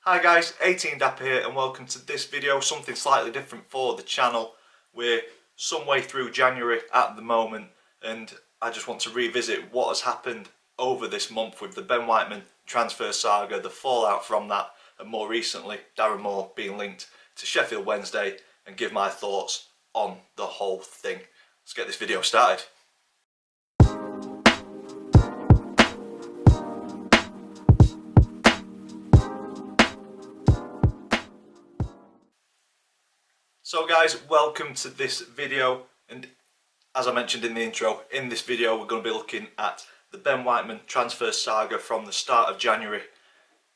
Hi guys, 18Dapper here and welcome to this video, something slightly different for the channel. We're some way through January at the moment and I just want to revisit what has happened over this month with the Ben Whiteman transfer saga, the fallout from that, and more recently Darren Moore being linked to Sheffield Wednesday, and give my thoughts on the whole thing. Let's get this video started. So guys, welcome to this video, and as I mentioned in the intro, in this video we're going to be looking at the Ben Whiteman transfer saga from the start of January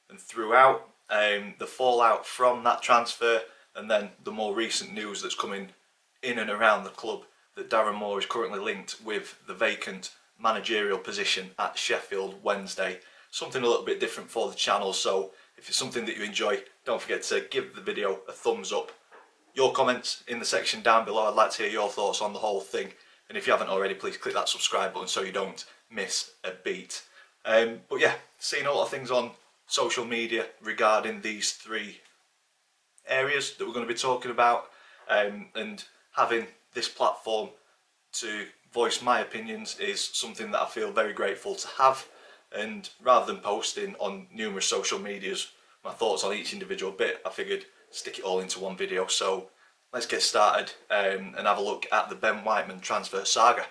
and throughout, the fallout from that transfer, and then the more recent news that's coming in and around the club that Darren Moore is currently linked with the vacant managerial position at Sheffield Wednesday. Something a little bit different for the channel, so if it's something that you enjoy, don't forget to give the video a thumbs up. Your comments in the section down below, I'd like to hear your thoughts on the whole thing, and if you haven't already, please click that subscribe button so you don't miss a beat. But yeah, seeing a lot of things on social media regarding these three areas that we're going to be talking about, and having this platform to voice my opinions is something that I feel very grateful to have. And rather than posting on numerous social medias my thoughts on each individual bit, I figured stick it all into one video. So let's get started and have a look at the Ben Whiteman transfer saga.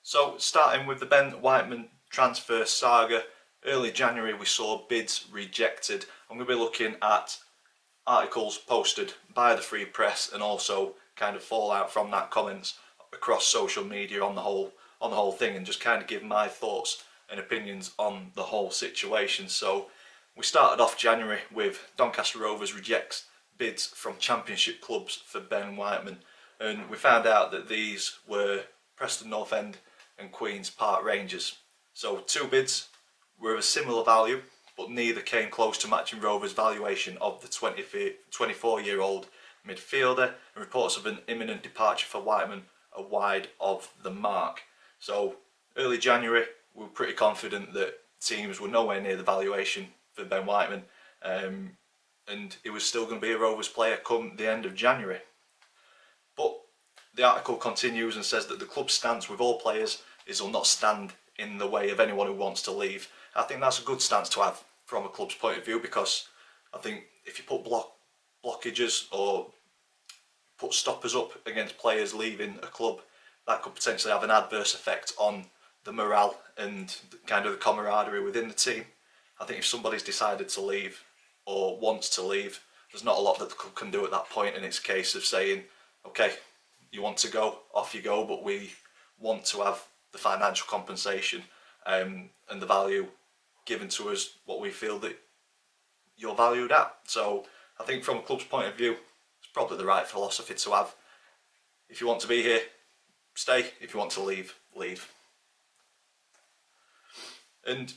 So starting with the Ben Whiteman transfer saga, early January we saw bids rejected. I'm going to be looking at articles posted by the Free Press and also kind of fallout from that, comments across social media on the whole thing, and just kind of give my thoughts and opinions on the whole situation. So we started off January with Doncaster Rovers rejects bids from Championship clubs for Ben Whiteman, and we found out that these were Preston North End and Queen's Park Rangers. So two bids were of a similar value, but neither came close to matching Rovers' valuation of the 24-year-old midfielder, and reports of an imminent departure for Whiteman are wide of the mark. So early January we were pretty confident that teams were nowhere near the valuation for Ben Whiteman, and he was still going to be a Rovers player come the end of January. But the article continues and says that the club's stance with all players is will not stand in the way of anyone who wants to leave. I think that's a good stance to have from a club's point of view, because I think if you put blockages or put stoppers up against players leaving a club, that could potentially have an adverse effect on the morale and kind of the camaraderie within the team. I think if somebody's decided to leave or wants to leave, there's not a lot that the club can do at that point, and it's a case of saying, okay, you want to go, off you go, but we want to have the financial compensation and the value given to us what we feel that you're valued at. So I think from a club's point of view, it's probably the right philosophy to have. If you want to be here, stay. If you want to leave, leave. And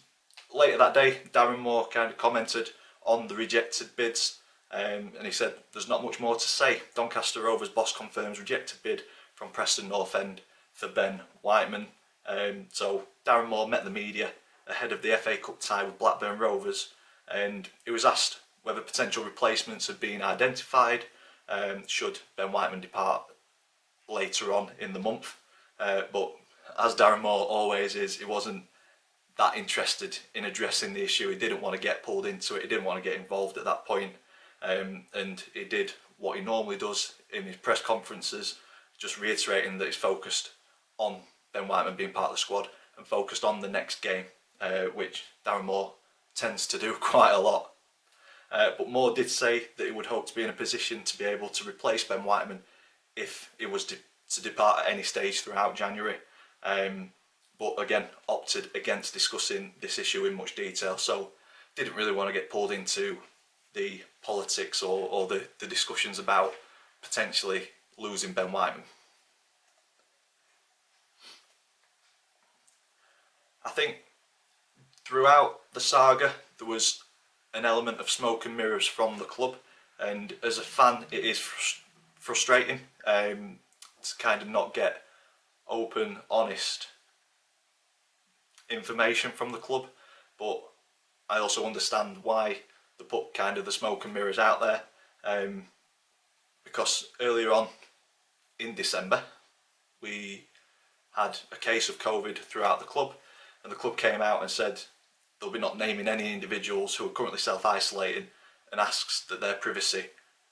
later that day, Darren Moore kind of commented on the rejected bids, and he said there's not much more to say. Doncaster Rovers boss confirms rejected bid from Preston North End for Ben Whiteman. So Darren Moore met the media ahead of the FA Cup tie with Blackburn Rovers, and he was asked whether potential replacements had been identified should Ben Whiteman depart later on in the month. But as Darren Moore always is, he wasn't that interested in addressing the issue. He didn't want to get pulled into it, he didn't want to get involved at that point, and he did what he normally does in his press conferences, just reiterating that he's focused on Ben Whiteman being part of the squad and focused on the next game, which Darren Moore tends to do quite a lot. But Moore did say that he would hope to be in a position to be able to replace Ben Whiteman if he was to depart at any stage throughout January. But again, opted against discussing this issue in much detail, so didn't really want to get pulled into the politics or the discussions about potentially losing Ben Whiteman. I think throughout the saga there was an element of smoke and mirrors from the club, and as a fan it is frustrating to kind of not get open, honest information from the club, but I also understand why they put kind of the smoke and mirrors out there, because earlier on in December we had a case of COVID throughout the club, and the club came out and said they'll be not naming any individuals who are currently self-isolating, and asks that their privacy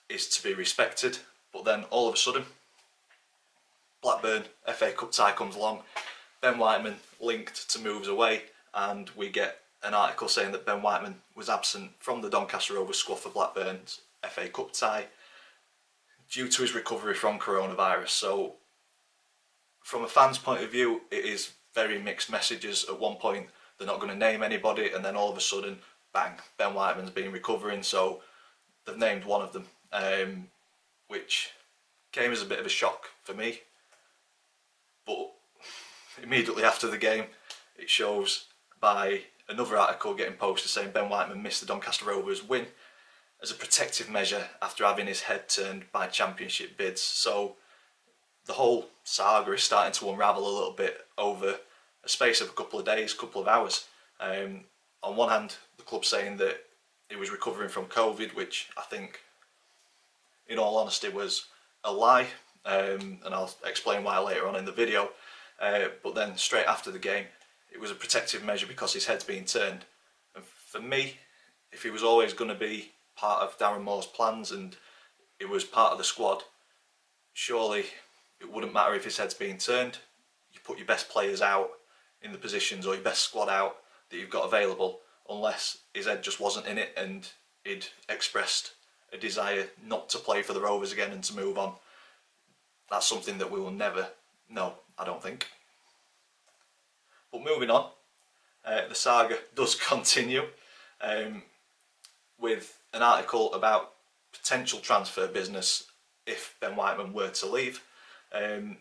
is to be respected. But then all of a sudden, Blackburn FA Cup tie comes along, Ben Whiteman linked to moves away, and we get an article saying that Ben Whiteman was absent from the Doncaster Rovers squad for Blackburn's FA Cup tie due to his recovery from coronavirus. So from a fan's point of view, it is very mixed messages. At one point they're not going to name anybody, and then all of a sudden, bang, Ben Whiteman's been recovering, so they've named one of them, which came as a bit of a shock for me. But immediately after the game, it shows by another article getting posted saying Ben Whiteman missed the Doncaster Rovers win as a protective measure after having his head turned by championship bids. So the whole saga is starting to unravel a little bit over a space of a couple of days, couple of hours. On one hand, the club saying that he was recovering from COVID, which I think, in all honesty, was a lie, and I'll explain why later on in the video. But then straight after the game, it was a protective measure because his head's been turned. And for me, if he was always going to be part of Darren Moore's plans and it was part of the squad, surely it wouldn't matter if his head's been turned. You put your best players out in the positions, or your best squad out that you've got available, unless his head just wasn't in it and he'd expressed a desire not to play for the Rovers again and to move on. That's something that we will never know, I don't think. But moving on, the saga does continue with an article about potential transfer business if Ben Whiteman were to leave.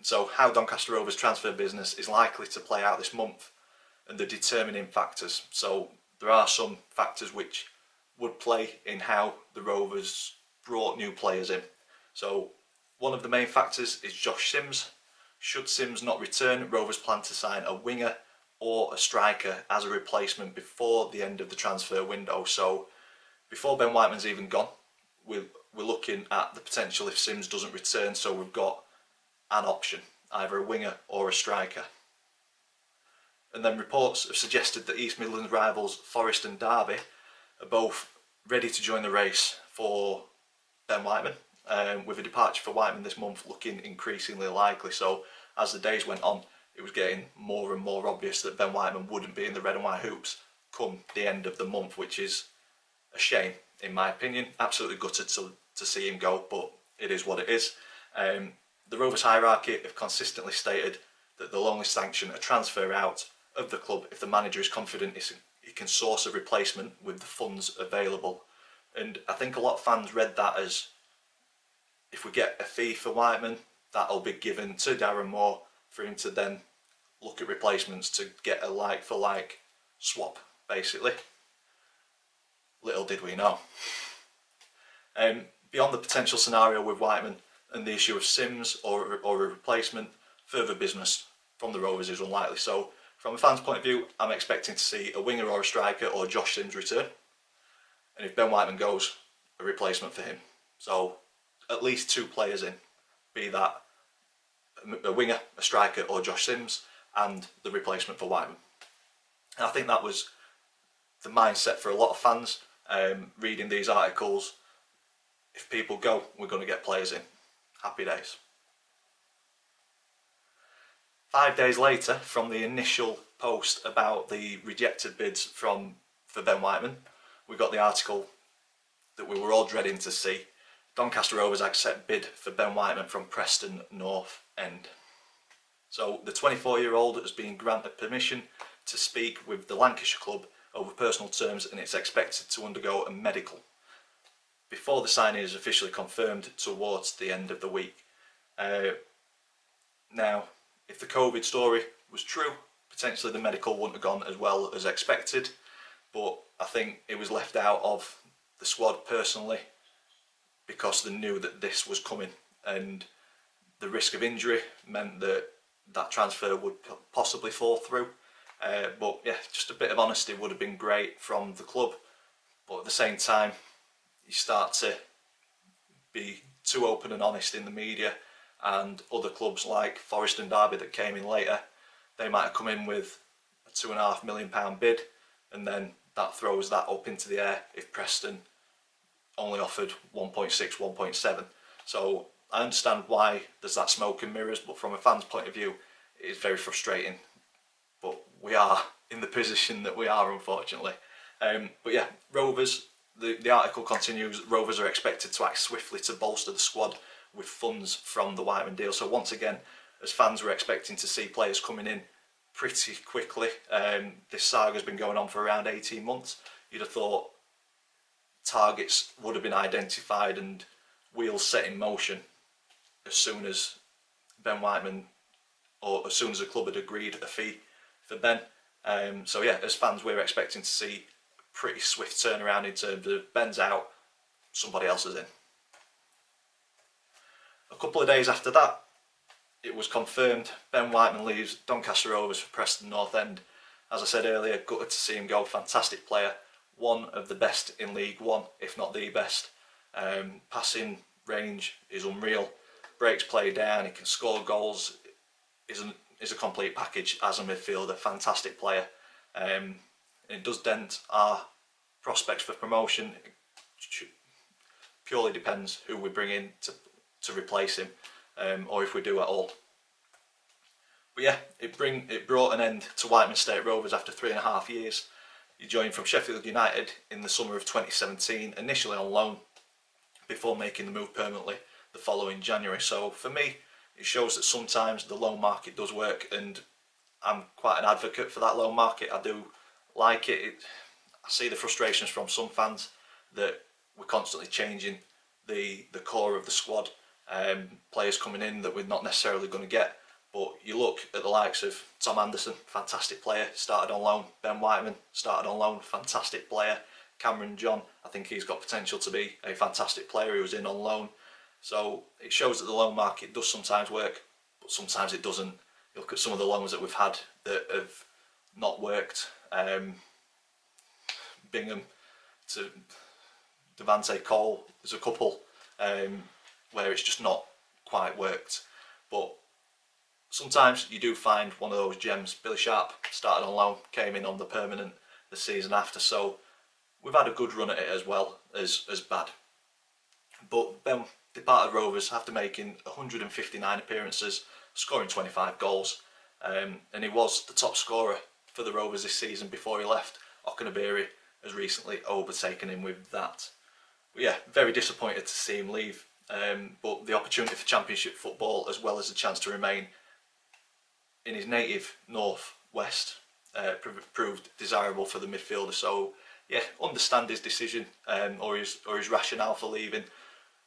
So how Doncaster Rovers transfer business is likely to play out this month and the determining factors. So there are some factors which would play in how the Rovers brought new players in. So one of the main factors is Josh Sims. Should Sims not return, Rovers plan to sign a winger or a striker as a replacement before the end of the transfer window. So before Ben Whiteman's even gone, we're looking at the potential if Sims doesn't return, so we've got an option, either a winger or a striker. And then reports have suggested that East Midlands rivals Forest and Derby are both ready to join the race for Ben Whiteman, with a departure for Whiteman this month looking increasingly likely. So as the days went on, it was getting more and more obvious that Ben Whiteman wouldn't be in the red and white hoops come the end of the month, which is a shame in my opinion. Absolutely gutted to see him go, but it is what it is. The Rovers hierarchy have consistently stated that they'll only sanction a transfer out of the club if the manager is confident he can source a replacement with the funds available. And I think a lot of fans read that as, if we get a fee for Whiteman, that'll be given to Darren Moore for him to then look at replacements to get a like for like swap, basically. Little did we know. Beyond the potential scenario with Whiteman and the issue of Sims or a replacement, further business from the Rovers is unlikely. So from a fan's point of view, I'm expecting to see a winger or a striker or Josh Sims return. And if Ben Whiteman goes, a replacement for him. So at least two players in, be that a winger, a striker or Josh Sims, and the replacement for Whiteman. And I think that was the mindset for a lot of fans reading these articles. If people go, we're going to get players in. Happy days. 5 days later, from the initial post about the rejected bids for Ben Whiteman, we got the article that we were all dreading to see. Doncaster Rovers accept bid for Ben Whiteman from Preston North End. So the 24-year-old has been granted permission to speak with the Lancashire club over personal terms, and it's expected to undergo a medical before the signing is officially confirmed towards the end of the week. Now, if the COVID story was true, potentially the medical wouldn't have gone as well as expected, but I think it was left out of the squad personally because they knew that this was coming, and the risk of injury meant that that transfer would possibly fall through. But yeah, just a bit of honesty would have been great from the club. but at the same time, you start to be too open and honest in the media, and other clubs like Forest and Derby that came in later, they might have come in with a £2.5 million bid, and then that throws that up into the air if Preston only offered 1.6, 1.7. So I understand why there's that smoke and mirrors, but from a fan's point of view, it is very frustrating. But we are in the position that we are, unfortunately. But yeah, Rovers, the article continues, Rovers are expected to act swiftly to bolster the squad with funds from the Whiteman deal. So once again, as fans, we're expecting to see players coming in pretty quickly. This saga's been going on for around 18 months. You'd have thought targets would have been identified and wheels set in motion as soon as Ben Whiteman, or as soon as the club had agreed a fee for Ben. So yeah, as fans, we're expecting to see a pretty swift turnaround in terms of Ben's out, somebody else is in. A couple of days after that, it was confirmed Ben Whiteman leaves Doncaster Rovers for Preston North End. As I said earlier, gutted to see him go. Fantastic player, one of the best in League One, if not the best. Passing range is unreal, breaks play down, he can score goals, is a complete package as a midfielder. Fantastic player. It does dent our prospects for promotion. It purely depends who we bring in to replace him, or if we do at all. But yeah, it brought an end to Whiteman State Rovers after 3.5 years. He joined from Sheffield United in the summer of 2017, initially on loan, before making the move permanently the following January. So for me, it shows that sometimes the loan market does work, and I'm quite an advocate for that loan market. I do like it. I see the frustrations from some fans that we're constantly changing the core of the squad, players coming in that we're not necessarily going to get. But you look at the likes of Tom Anderson, fantastic player, started on loan. Ben Whiteman started on loan, fantastic player. Cameron John, I think he's got potential to be a fantastic player. He was in on loan. So it shows that the loan market does sometimes work, but sometimes it doesn't. You look at some of the loans that we've had that have not worked. Bingham to Devante Cole, there's a couple where it's just not quite worked. But sometimes you do find one of those gems. Billy Sharp started on loan, came in on the permanent the season after. So we've had a good run at it as well as bad. But Ben departed Rovers after making 159 appearances, scoring 25 goals. And he was the top scorer for the Rovers this season before he left. Okenabiri has recently overtaken him with that. But yeah, very disappointed to see him leave. But the opportunity for Championship football, as well as the chance to remain in his native North West, proved desirable for the midfielder. So yeah, understand his decision, or his rationale for leaving.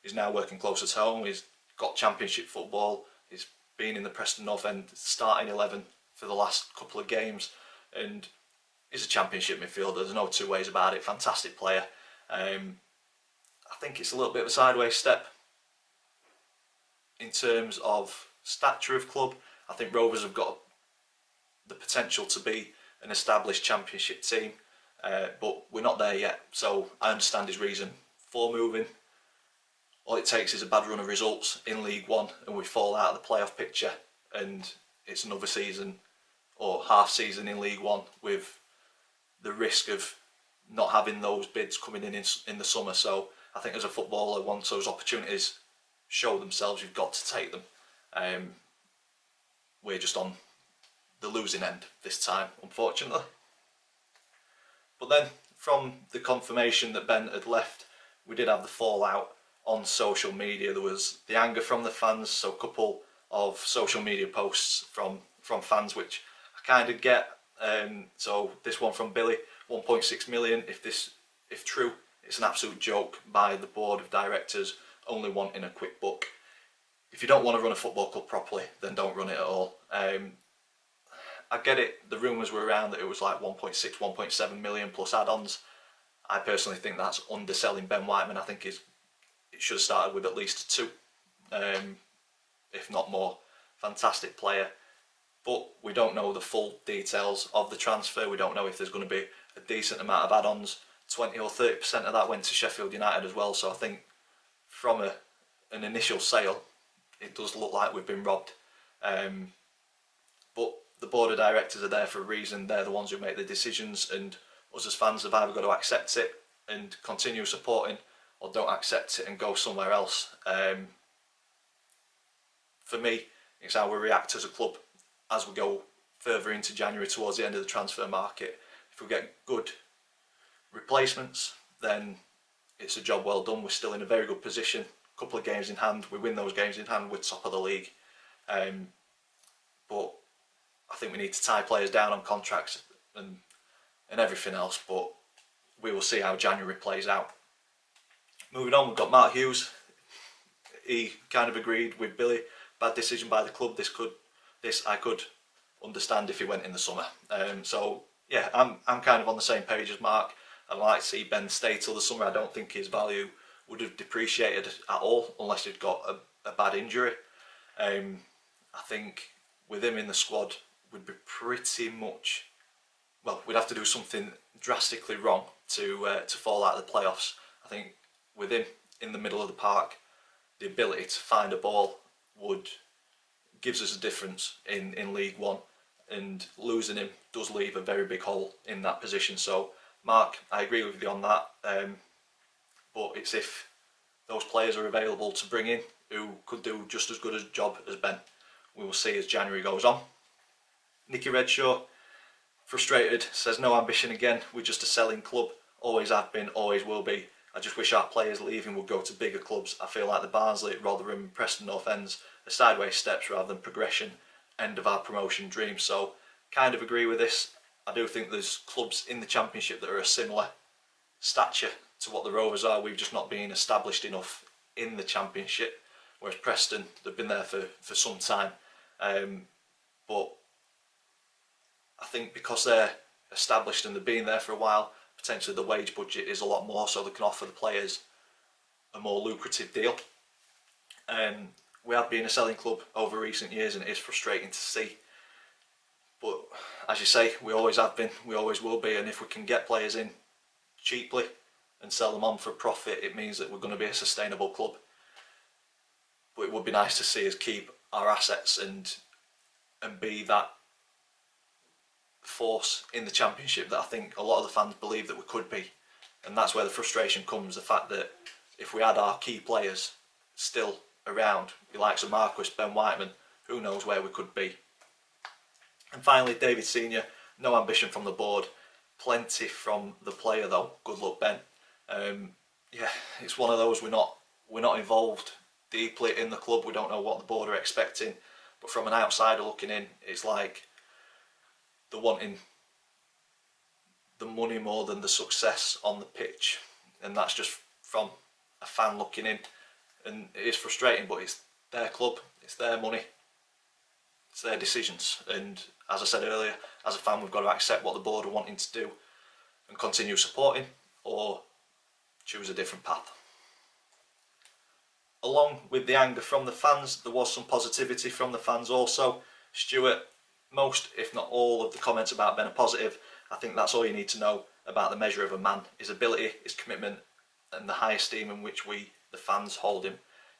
He's now working closer to home. He's got Championship football. He's been in the Preston North End starting 11 for the last couple of games, and he's a Championship midfielder. There's no two ways about it. Fantastic player. I think it's a little bit of a sideways step in terms of stature of club. I think Rovers have got the potential to be an established Championship team, but we're not there yet. So I understand his reason for moving. All it takes is a bad run of results in League One and we fall out of the playoff picture, and it's another season or half season in League One with the risk of not having those bids coming in the summer. So I think as a footballer, once those opportunities show themselves, you've got to take them. We're just on the losing end this time, unfortunately. But then, from the confirmation that Ben had left, we did have the fallout on social media. There was the anger from the fans, so a couple of social media posts from fans, which I kind of get. So this one from Billy, 1.6 million. If true, it's an absolute joke by the board of directors, only wanting a quick buck. If you don't want to run a football club properly, then don't run it at all. I get it, the rumours were around that it was like 1.6, 1.7 million plus add-ons. I personally think that's underselling Ben Whiteman. I think it should have started with at least 2, if not more. Fantastic player. But we don't know the full details of the transfer. We don't know if there's going to be a decent amount of add-ons 20 or 30% of that went to Sheffield United as well. So I think from an initial sale, it does look like we've been robbed. But the board of directors are there for a reason. They're the ones who make the decisions, and us as fans have either got to accept it and continue supporting, or don't accept it and go somewhere else. For me, it's how we react as a club as we go further into January towards the end of the transfer market. If we get good replacements, then it's a job well done. We're still in a very good position. A couple of games in hand, we win those games in hand, we're top of the league. But I think we need to tie players down on contracts and everything else, but we will see how January plays out. Moving on, we've got Mart Hughes. He kind of agreed with Billy. Bad decision by the club. This I could understand if he went in the summer. So yeah, I'm kind of on the same page as Mark. I'd like to see Ben stay till the summer. I don't think his value would have depreciated at all unless he'd got a bad injury. I think with him in the squad, we'd be pretty much, well, we'd have to do something drastically wrong to fall out of the playoffs. I think with him in the middle of the park, the ability to find a ball gives us a difference in League One, and losing him does leave a very big hole in that position. So Mark, I agree with you on that, but it's if those players are available to bring in who could do just as good a job as Ben. We will see as January goes on. Nicky Redshaw, frustrated, says no ambition again, we're just a selling club, always have been, always will be. I just wish our players leaving would go to bigger clubs. I feel like the Barnsley, Rotherham, Preston North Ends are sideways steps rather than progression, end of our promotion dream. So kind of agree with this. I do think there's clubs in the Championship that are a similar stature to what the Rovers are. We've just not been established enough in the Championship, whereas Preston, they've been there for some time. But I think because they're established and they've been there for a while, potentially the wage budget is a lot more, so they can offer the players a more lucrative deal. We have been a selling club over recent years, and it is frustrating to see. But as you say, we always have been, we always will be, and if we can get players in cheaply and sell them on for a profit, it means that we're going to be a sustainable club. But it would be nice to see us keep our assets and be that force in the Championship that I think a lot of the fans believe that we could be. And that's where the frustration comes, the fact that if we had our key players still around, the likes of Marquis, Ben Whiteman, who knows where we could be. And finally, David Senior, no ambition from the board, plenty from the player though. Good luck, Ben. Yeah, it's one of those, we're not involved deeply in the club, we don't know what the board are expecting, but from an outsider looking in, it's like they're wanting the money more than the success on the pitch, and that's just from a fan looking in, and it is frustrating, but it's their club, it's their money, it's their decisions, and as I said earlier, as a fan we've got to accept what the board are wanting to do and continue supporting, or choose a different path. Along with the anger from the fans, there was some positivity from the fans also. Stuart, most if not all of the comments about Ben are positive. I think that's all you need to know about the measure of a man, his ability, his commitment, and the high esteem in which we, the fans, hold him.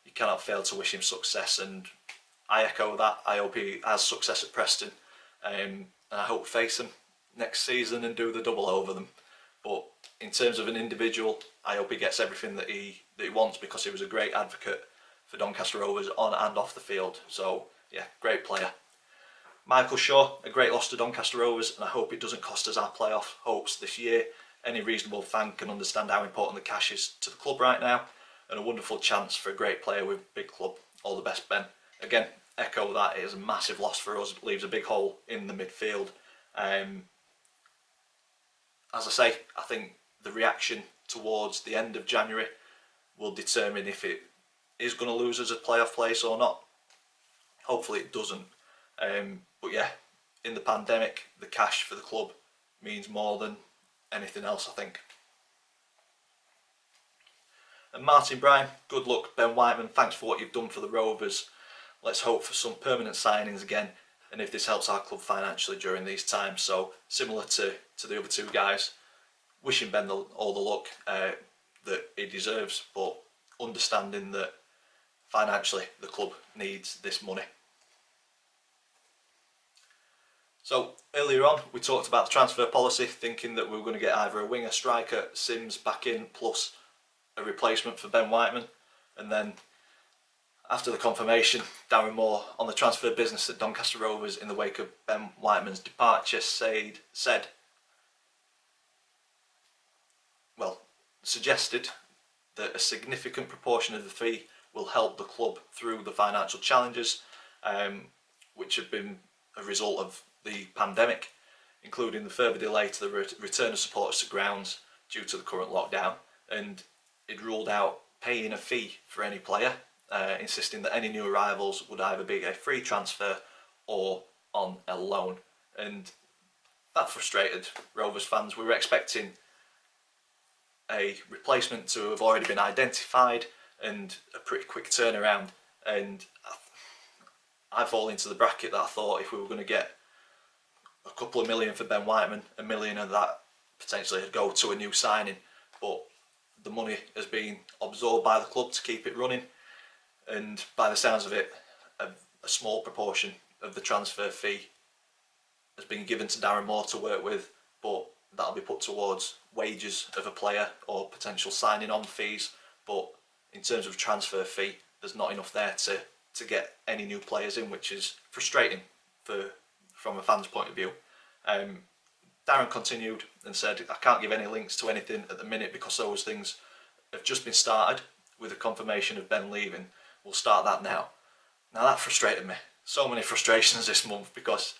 You cannot fail to wish him success, and I echo that. I hope he has success at Preston, and I hope face him next season and do the double over them. But in terms of an individual, I hope he gets everything that he wants, because he was a great advocate for Doncaster Rovers on and off the field. So yeah, great player. Michael Shaw, a great loss to Doncaster Rovers, and I hope it doesn't cost us our playoff hopes this year. Any reasonable fan can understand how important the cash is to the club right now, and a wonderful chance for a great player with a big club. All the best, Ben. Again, echo that, it is a massive loss for us, it leaves a big hole in the midfield. As I say, I think the reaction towards the end of January will determine if it is going to lose us a playoff place or not. Hopefully it doesn't. But yeah, in the pandemic, the cash for the club means more than anything else, I think. And Martin Bryan, good luck. Ben Whiteman, thanks for what you've done for the Rovers. Let's hope for some permanent signings again, and if this helps our club financially during these times. So similar to the other two guys, wishing Ben all the luck that he deserves, but understanding that financially the club needs this money. So earlier on we talked about the transfer policy, thinking that we were going to get either a winger, striker, Sims back in, plus a replacement for Ben Whiteman. And then after the confirmation, Darren Moore on the transfer business at Doncaster Rovers in the wake of Ben Whiteman's departure suggested that a significant proportion of the fee will help the club through the financial challenges which have been a result of the pandemic, including the further delay to the return of supporters to grounds due to the current lockdown. And it ruled out paying a fee for any player, insisting that any new arrivals would either be a free transfer or on a loan. And that frustrated Rovers fans. We were expecting a replacement to have already been identified and a pretty quick turnaround, and I fall into the bracket that I thought if we were going to get a couple of million for Ben Whiteman, $1 million of that potentially would go to a new signing, but the money has been absorbed by the club to keep it running, and by the sounds of it, a small proportion of the transfer fee has been given to Darren Moore to work with, but that'll be put towards wages of a player or potential signing on fees. But in terms of transfer fee, there's not enough there to get any new players in, which is frustrating from a fan's point of view. Darren continued and said, I can't give any links to anything at the minute because those things have just been started with the confirmation of Ben leaving. We'll start that now. Now that frustrated me. So many frustrations this month, because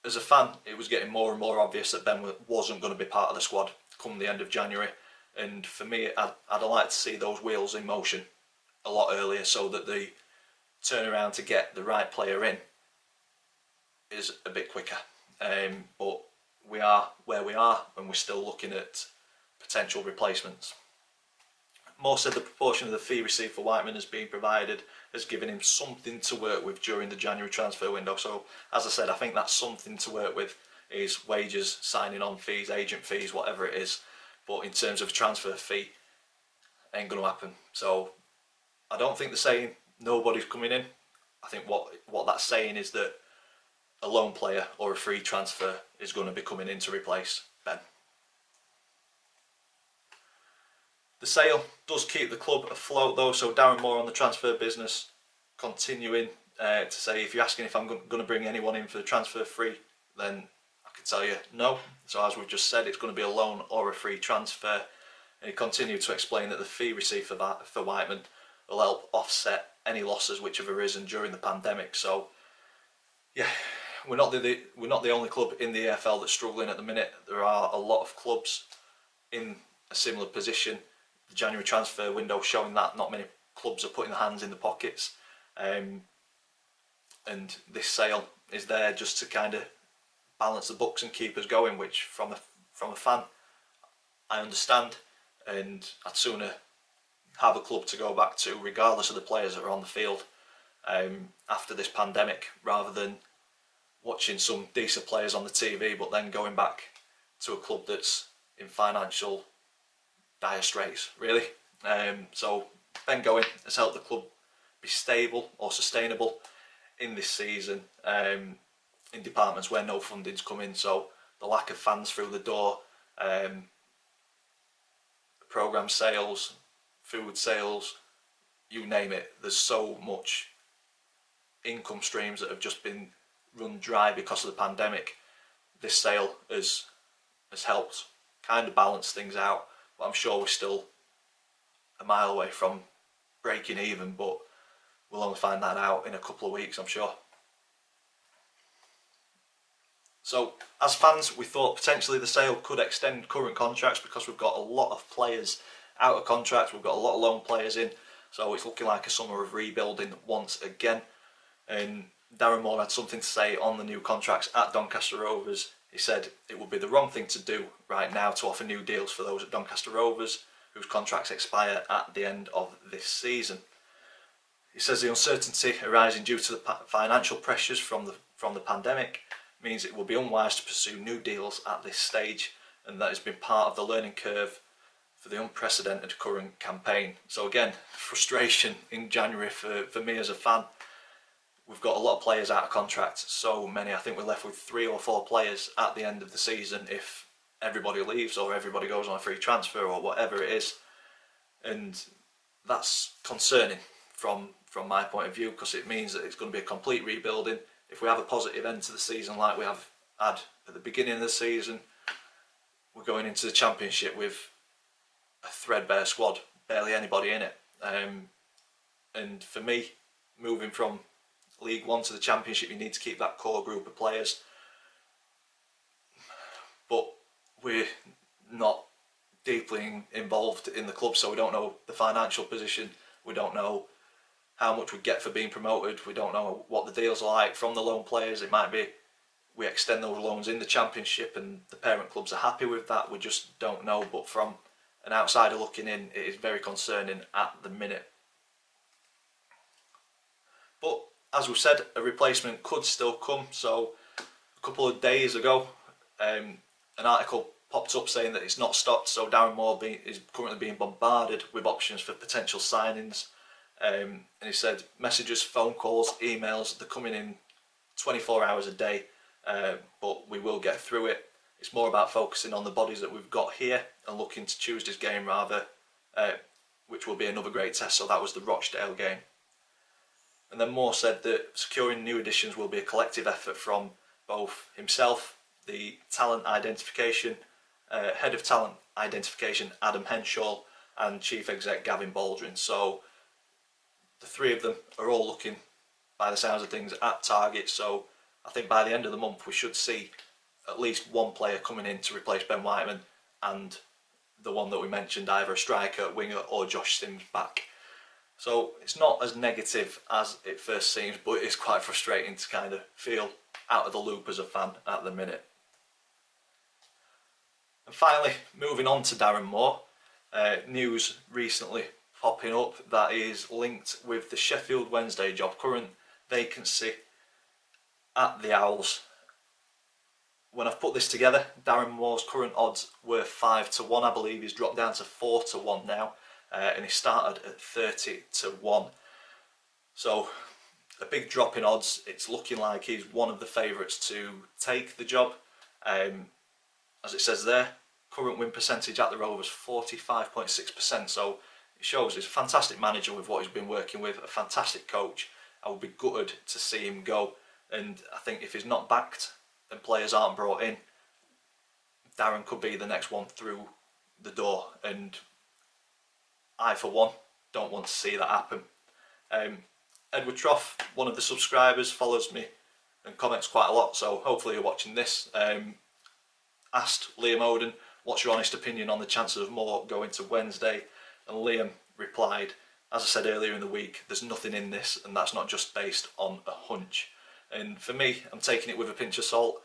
as a fan it was getting more and more obvious that Ben wasn't going to be part of the squad come the end of January, and for me I'd like to see those wheels in motion a lot earlier so that the turnaround to get the right player in is a bit quicker. But we are where we are and we're still looking at potential replacements. Moore said the proportion of the fee received for Whiteman has been provided has given him something to work with during the January transfer window. So as I said, I think that something to work with is wages, signing on fees, agent fees, whatever it is. But in terms of a transfer fee, ain't going to happen. So I don't think they're saying nobody's coming in. I think what that's saying is that a loan player or a free transfer is going to be coming in to replace Ben. The sale does keep the club afloat though, so Darren Moore on the transfer business continuing to say, if you're asking if I'm going to bring anyone in for the transfer free, then I can tell you no. So as we've just said, it's going to be a loan or a free transfer. And he continued to explain that the fee received for Whiteman will help offset any losses which have arisen during the pandemic. So yeah, we're not the only club in the EFL that's struggling at the minute. There are a lot of clubs in a similar position. The January transfer window showing that not many clubs are putting their hands in the pockets, and this sale is there just to kind of balance the books and keep us going, which from a fan I understand, and I'd sooner have a club to go back to regardless of the players that are on the field after this pandemic, rather than watching some decent players on the TV but then going back to a club that's in financial dire straits, really. So Ben going has helped the club be stable or sustainable in this season in departments where no funding's come in. So the lack of fans through the door, programme sales, food sales, you name it, there's so much income streams that have just been run dry because of the pandemic. This sale has helped kind of balance things out, but I'm sure we're still a mile away from breaking even, but we'll only find that out in a couple of weeks, I'm sure. So as fans, we thought potentially the sale could extend current contracts because we've got a lot of players out of contract, we've got a lot of loan players in, so it's looking like a summer of rebuilding once again. And Darren Moore had something to say on the new contracts at Doncaster Rovers. He said it would be the wrong thing to do right now to offer new deals for those at Doncaster Rovers whose contracts expire at the end of this season. He says the uncertainty arising due to the financial pressures from the pandemic means it will be unwise to pursue new deals at this stage, and that has been part of the learning curve for the unprecedented current campaign. So again, frustration in January for me as a fan. We've got a lot of players out of contract, so many. I think we're left with 3 or 4 players at the end of the season if everybody leaves or everybody goes on a free transfer or whatever it is. And that's concerning from my point of view, because it means that it's going to be a complete rebuilding. If we have a positive end to the season like we have had at the beginning of the season, we're going into the Championship with a threadbare squad, barely anybody in it. And for me, moving from League One to the Championship, you need to keep that core group of players. But we're not deeply involved in the club, so we don't know the financial position, we don't know how much we get for being promoted, we don't know what the deals are like from the loan players. It might be we extend those loans in the Championship and the parent clubs are happy with that, we just don't know. But from an outsider looking in, it is very concerning at the minute. But as we've said, a replacement could still come. So a couple of days ago, an article popped up saying that it's not stopped. So Darren Moore is currently being bombarded with options for potential signings. And he said messages, phone calls, emails, they're coming in 24 hours a day, but we will get through it. It's more about focusing on the bodies that we've got here and looking to Tuesday's game rather, which will be another great test. So that was the Rochdale game. And then Moore said that securing new additions will be a collective effort from both himself, the talent identification, head of talent identification Adam Henshaw, and chief exec Gavin Baldwin. So the 3 of them are all looking, by the sounds of things, at target. So I think by the end of the month we should see at least 1 player coming in to replace Ben Whiteman, and the one that we mentioned, either a striker, winger or Josh Sims back. So it's not as negative as it first seems, but it is quite frustrating to kind of feel out of the loop as a fan at the minute. And finally, moving on to Darren Moore, news recently popping up that is linked with the Sheffield Wednesday job, current vacancy at the Owls. When I've put this together, Darren Moore's current odds were 5 to 1, I believe he's dropped down to 4 to 1 now. And he started at 30 to 1. So a big drop in odds. It's looking like he's one of the favourites to take the job. As it says there, current win percentage at the Rovers 45.6%. So it shows he's a fantastic manager with what he's been working with, a fantastic coach. I would be gutted to see him go. And I think if he's not backed and players aren't brought in, Darren could be the next one through the door. And I, for one, don't want to see that happen. Edward Trough, one of the subscribers, follows me and comments quite a lot, so hopefully you're watching this. Asked Liam Oden, what's your honest opinion on the chances of Moore going to Wednesday? And Liam replied, as I said earlier in the week, there's nothing in this, and that's not just based on a hunch. And for me, I'm taking it with a pinch of salt,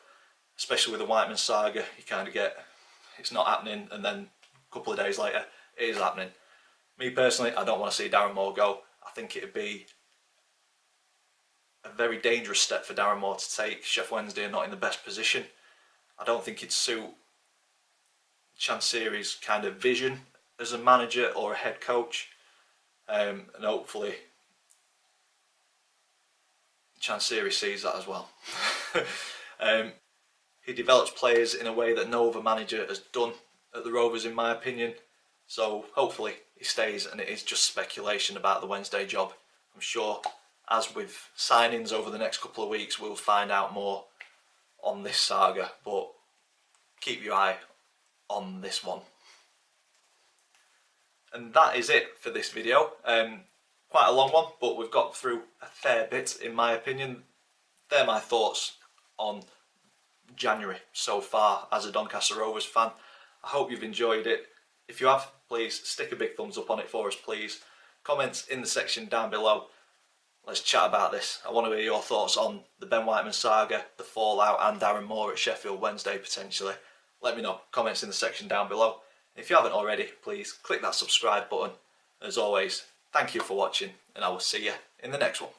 especially with the Whiteman saga. You kind of get, it's not happening, and then a couple of days later, it is happening. Me personally, I don't want to see Darren Moore go. I think it'd be a very dangerous step for Darren Moore to take. Sheffield Wednesday are not in the best position. I don't think it'd suit Chansiri's kind of vision as a manager or a head coach. And hopefully Chansiri sees that as well. He develops players in a way that no other manager has done at the Rovers, in my opinion. So hopefully he stays, and it is just speculation about the Wednesday job. I'm sure, as with signings over the next couple of weeks, we'll find out more on this saga, but keep your eye on this one. And that is it for this video. Quite a long one, but we've got through a fair bit, in my opinion. They're my thoughts on January so far as a Doncaster Rovers fan. I hope you've enjoyed it. If you have, please stick a big thumbs up on it for us, please. Comments in the section down below. Let's chat about this. I want to hear your thoughts on the Ben Whiteman saga, the fallout, and Darren Moore at Sheffield Wednesday potentially. Let me know. Comments in the section down below. If you haven't already, please click that subscribe button. As always, thank you for watching, and I will see you in the next one.